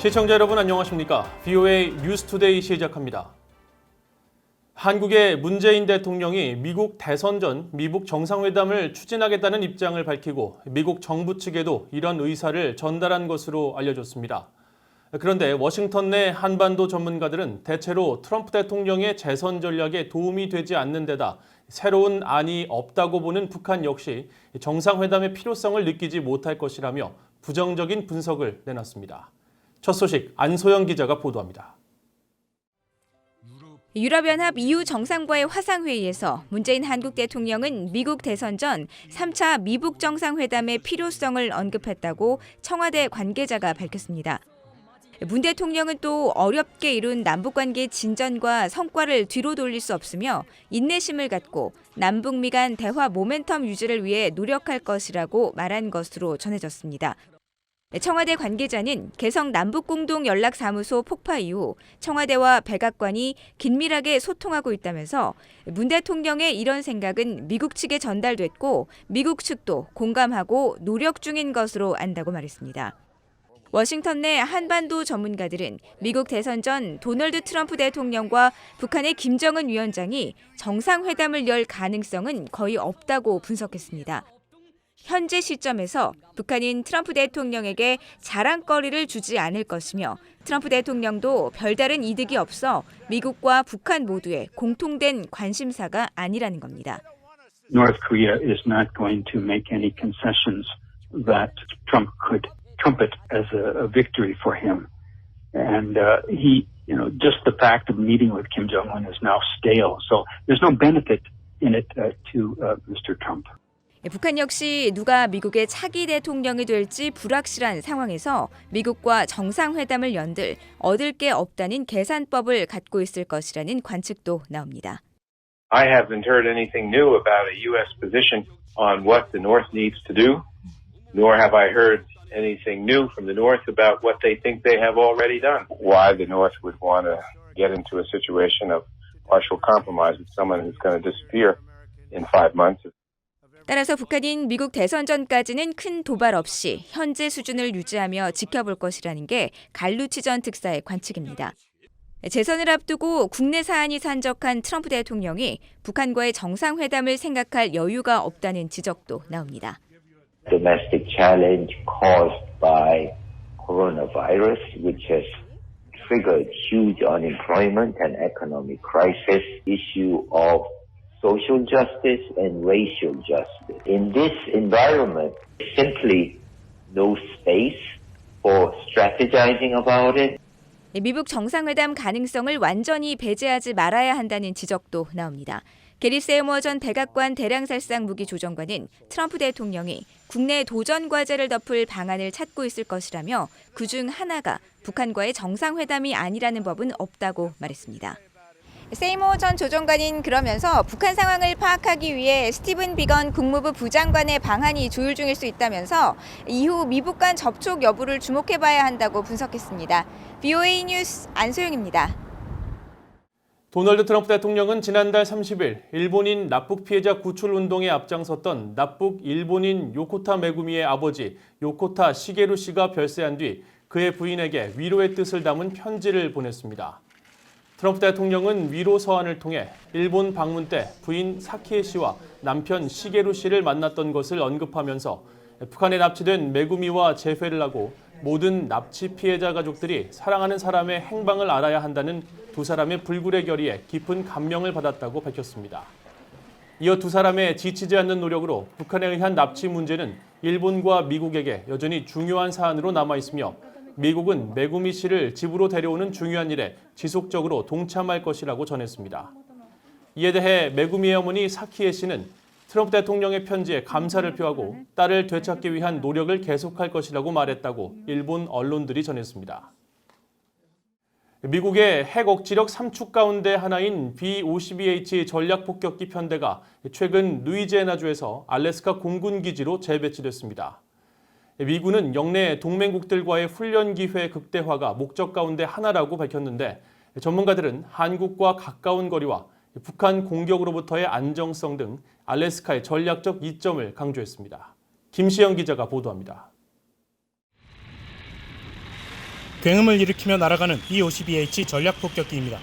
시청자 여러분 안녕하십니까? VOA 뉴스투데이 시작합니다. 한국의 문재인 대통령이 미국 대선 전 미북 정상회담을 추진하겠다는 입장을 밝히고 미국 정부 측에도 이런 의사를 전달한 것으로 알려졌습니다. 그런데 워싱턴 내 한반도 전문가들은 대체로 트럼프 대통령의 재선 전략에 도움이 되지 않는 데다 새로운 안이 없다고 보는 북한 역시 정상회담의 필요성을 느끼지 못할 것이라며 부정적인 분석을 내놨습니다. 첫 소식 안소영 기자가 보도합니다. 유럽연합 EU 정상과의 화상회의에서 문재인 한국 대통령은 미국 대선 전 3차 미북 정상회담의 필요성을 언급했다고 청와대 관계자가 밝혔습니다. 문 대통령은 또 어렵게 이룬 남북관계 진전과 성과를 뒤로 돌릴 수 없으며 인내심을 갖고 남북미 간 대화 모멘텀 유지를 위해 노력할 것이라고 말한 것으로 전해졌습니다. 청와대 관계자는 개성 남북공동연락사무소 폭파 이후 청와대와 백악관이 긴밀하게 소통하고 있다면서 문 대통령의 이런 생각은 미국 측에 전달됐고 미국 측도 공감하고 노력 중인 것으로 안다고 말했습니다. 워싱턴 내 한반도 전문가들은 미국 대선 전 도널드 트럼프 대통령과 북한의 김정은 위원장이 정상회담을 열 가능성은 거의 없다고 분석했습니다. 현재 시점에서 북한인 트럼프 대통령에게 자랑거리를 주지 않을 것이며 트럼프 대통령도 별다른 이득이 없어 미국과 북한 모두의 공통된 관심사가 아니라는 겁니다. North Korea is not going to make any concessions that Trump could trumpet as a victory for him. And just the fact of meeting with Kim Jong-un is now stale. So there's no benefit in it to Mr. Trump. 북한 역시 누가 미국의 차기 대통령이 될지 불확실한 상황에서 미국과 정상회담을 연들 얻을 게 없다는 계산법을 갖고 있을 것이라는 관측도 나옵니다. I haven't heard anything new about a U.S. position on what the North needs to do, nor have I heard anything new from the North about what they think they have already done. Why the North would want to get into a situation of partial compromise with someone who's going to disappear in 5 months. 따라서 북한인 미국 대선 전까지는 큰 도발 없이 현재 수준을 유지하며 지켜볼 것이라는 게 갈루치 전 특사의 관측입니다. 재선을 앞두고 국내 사안이 산적한 트럼프 대통령이 북한과의 정상회담을 생각할 여유가 없다는 지적도 나옵니다. Domestic challenge caused by coronavirus, which has triggered huge unemployment and economic crisis, issue of social justice and racial justice. In this environment, simply no space for strategizing about it. 미북 정상회담 가능성을 완전히 배제하지 말아야 한다는 지적도 나옵니다. 게리 세이머 전 백악관 대량살상 무기 조정관은 트럼프 대통령이 국내 도전 과제를 덮을 방안을 찾고 있을 것이라며 그중 하나가 북한과의 정상회담이 아니라는 법은 없다고 말했습니다. 세이모 전 조정관은 그러면서 북한 상황을 파악하기 위해 스티븐 비건 국무부 부장관의 방안이 조율 중일 수 있다면서 이후 미북 간 접촉 여부를 주목해봐야 한다고 분석했습니다. VOA 뉴스 안소영입니다. 도널드 트럼프 대통령은 지난달 30일 일본인 납북 피해자 구출 운동에 앞장섰던 납북 일본인 요코타 메구미의 아버지 요코타 시게루 씨가 별세한 뒤 그의 부인에게 위로의 뜻을 담은 편지를 보냈습니다. 트럼프 대통령은 위로 서한을 통해 일본 방문 때 부인 사키에 씨와 남편 시게루 씨를 만났던 것을 언급하면서 북한에 납치된 메구미와 재회를 하고 모든 납치 피해자 가족들이 사랑하는 사람의 행방을 알아야 한다는 두 사람의 불굴의 결의에 깊은 감명을 받았다고 밝혔습니다. 이어 두 사람의 지치지 않는 노력으로 북한에 의한 납치 문제는 일본과 미국에게 여전히 중요한 사안으로 남아있으며 미국은 메구미 씨를 집으로 데려오는 중요한 일에 지속적으로 동참할 것이라고 전했습니다. 이에 대해 메구미의 어머니 사키에 씨는 트럼프 대통령의 편지에 감사를 표하고 딸을 되찾기 위한 노력을 계속할 것이라고 말했다고 일본 언론들이 전했습니다. 미국의 핵 억지력 3축 가운데 하나인 B-52H 전략폭격기 편대가 최근 루이지애나주에서 알래스카 공군기지로 재배치됐습니다. 미군은 영내 동맹국들과의 훈련 기회 극대화가 목적 가운데 하나라고 밝혔는데 전문가들은 한국과 가까운 거리와 북한 공격으로부터의 안정성 등 알래스카의 전략적 이점을 강조했습니다. 김시영 기자가 보도합니다. 굉음을 일으키며 날아가는 B-52H 전략폭격기입니다.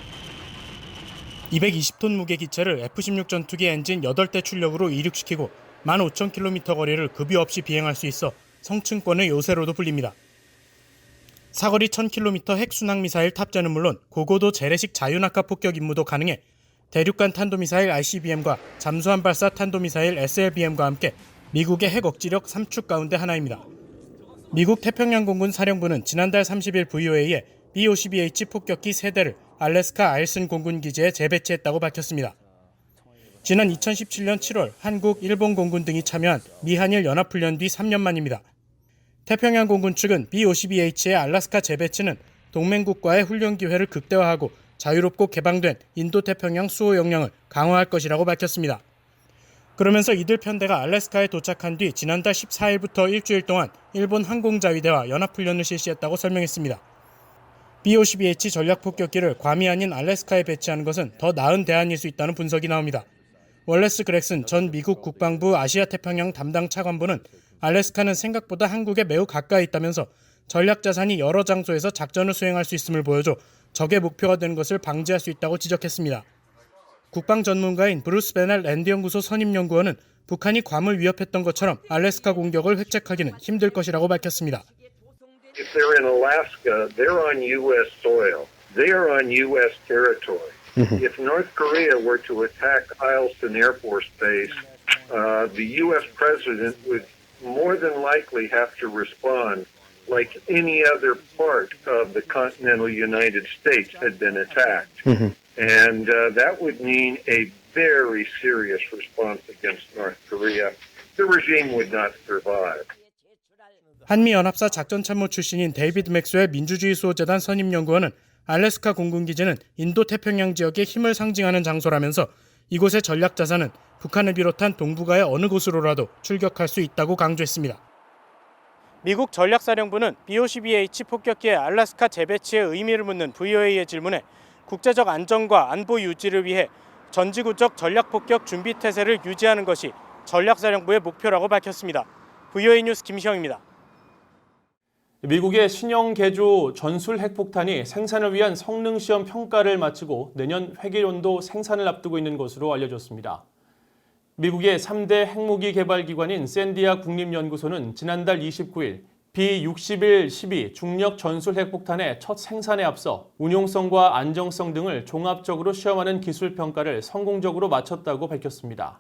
220톤 무게 기체를 F-16 전투기 엔진 8대 출력으로 이륙시키고 15,000km 거리를 급유 없이 비행할 수 있어 성층권의 요새로도 불립니다. 사거리 1000km 핵순항미사일 탑재는 물론 고고도 재래식 자유낙하 폭격 임무도 가능해 대륙간 탄도미사일 ICBM과 잠수함 발사 탄도미사일 SLBM과 함께 미국의 핵 억지력 3축 가운데 하나입니다. 미국 태평양공군 사령부는 지난달 30일 VOA에 B-52H 폭격기 3대를 알래스카 아일슨 공군기지에 재배치했다고 밝혔습니다. 지난 2017년 7월 한국, 일본 공군 등이 참여한 미한일 연합훈련 뒤 3년 만입니다. 태평양공군 측은 B-52H의 알래스카 재배치는 동맹국과의 훈련 기회를 극대화하고 자유롭고 개방된 인도태평양 수호 역량을 강화할 것이라고 밝혔습니다. 그러면서 이들 편대가 알래스카에 도착한 뒤 지난달 14일부터 일주일 동안 일본 항공자위대와 연합훈련을 실시했다고 설명했습니다. B-52H 전략폭격기를 괌이 아닌 알래스카에 배치하는 것은 더 나은 대안일 수 있다는 분석이 나옵니다. 월레스 그렉슨 전 미국 국방부 아시아태평양 담당 차관보는 알래스카는 생각보다 한국에 매우 가까이 있다면서 전략자산이 여러 장소에서 작전을 수행할 수 있음을 보여줘 적의 목표가 되는 것을 방지할 수 있다고 지적했습니다. 국방 전문가인 브루스 베넬 랜드연구소 선임연구원은 북한이 괌을 위협했던 것처럼 알래스카 공격을 획책하기는 힘들 것이라고 밝혔습니다. If they're in Alaska, they're on U.S. soil. They are on U.S. territory. If North Korea were to attack Eielson Air Force Base, the U.S. president would more than likely have to respond like any other part of the continental United States had been attacked. And that would mean a very serious response against North Korea. The regime would not survive. 한미연합사 작전참모 출신인 데이비드 맥스웰 민주주의 수호재단 선임연구원은 알래스카 공군기지는 인도태평양 지역의 힘을 상징하는 장소라면서 이곳의 전략자산은 북한을 비롯한 동북아의 어느 곳으로라도 출격할 수 있다고 강조했습니다. 미국 전략사령부는 B-52H 폭격기의 알래스카 재배치의 의미를 묻는 VOA의 질문에 국제적 안정과 안보 유지를 위해 전지구적 전략폭격 준비 태세를 유지하는 것이 전략사령부의 목표라고 밝혔습니다. VOA 뉴스 김시영입니다. 미국의 신형 개조 전술 핵폭탄이 생산을 위한 성능시험 평가를 마치고 내년 회계연도 생산을 앞두고 있는 것으로 알려졌습니다. 미국의 3대 핵무기 개발 기관인 샌디아 국립연구소는 지난달 29일 B-61-12 중력 전술 핵폭탄의 첫 생산에 앞서 운용성과 안정성 등을 종합적으로 시험하는 기술 평가를 성공적으로 마쳤다고 밝혔습니다.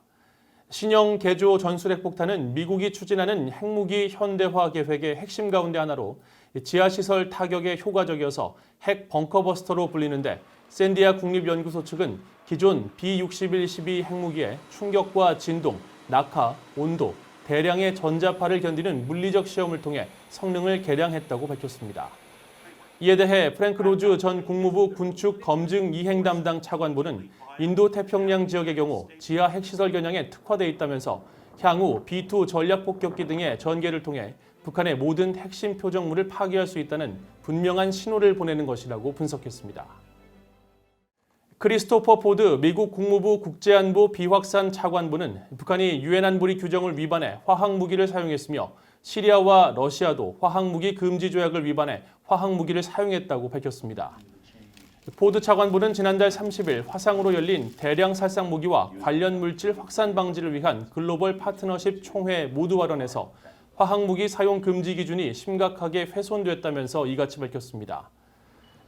신형 개조 전술 핵폭탄은 미국이 추진하는 핵무기 현대화 계획의 핵심 가운데 하나로 지하시설 타격에 효과적이어서 핵 벙커버스터로 불리는데 샌디아 국립연구소 측은 기존 B-61-12 핵무기의 충격과 진동, 낙하, 온도, 대량의 전자파를 견디는 물리적 시험을 통해 성능을 개량했다고 밝혔습니다. 이에 대해 프랭크 로즈 전 국무부 군축 검증 이행 담당 차관보는 인도태평양 지역의 경우 지하 핵시설 겨냥에 특화돼 있다면서 향후 B-2 전략폭격기 등의 전개를 통해 북한의 모든 핵심 표적물을 파괴할 수 있다는 분명한 신호를 보내는 것이라고 분석했습니다. 크리스토퍼 포드 미국 국무부 국제안보 비확산 차관보는 북한이 유엔 안보리 규정을 위반해 화학무기를 사용했으며 시리아와 러시아도 화학무기 금지 조약을 위반해 화학무기를 사용했다고 밝혔습니다. 포드 차관보는 지난달 30일 화상으로 열린 대량 살상 무기와 관련 물질 확산 방지를 위한 글로벌 파트너십 총회 모두 발언에서 화학무기 사용 금지 기준이 심각하게 훼손됐다면서 이같이 밝혔습니다.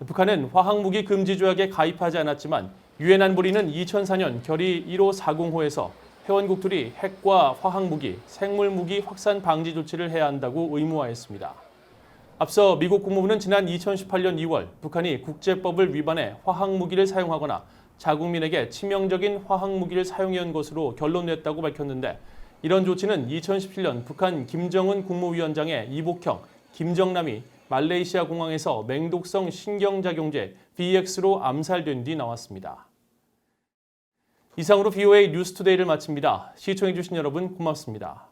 북한은 화학무기 금지 조약에 가입하지 않았지만 유엔 안보리는 2004년 결의 1540호에서 회원국들이 핵과 화학무기, 생물무기 확산 방지 조치를 해야 한다고 의무화했습니다. 앞서 미국 국무부는 지난 2018년 2월 북한이 국제법을 위반해 화학무기를 사용하거나 자국민에게 치명적인 화학무기를 사용해온 것으로 결론냈다고 밝혔는데 이런 조치는 2017년 북한 김정은 국무위원장의 이복형, 김정남이 말레이시아 공항에서 맹독성 신경작용제 VX로 암살된 뒤 나왔습니다. 이상으로 VOA 뉴스투데이를 마칩니다. 시청해주신 여러분 고맙습니다.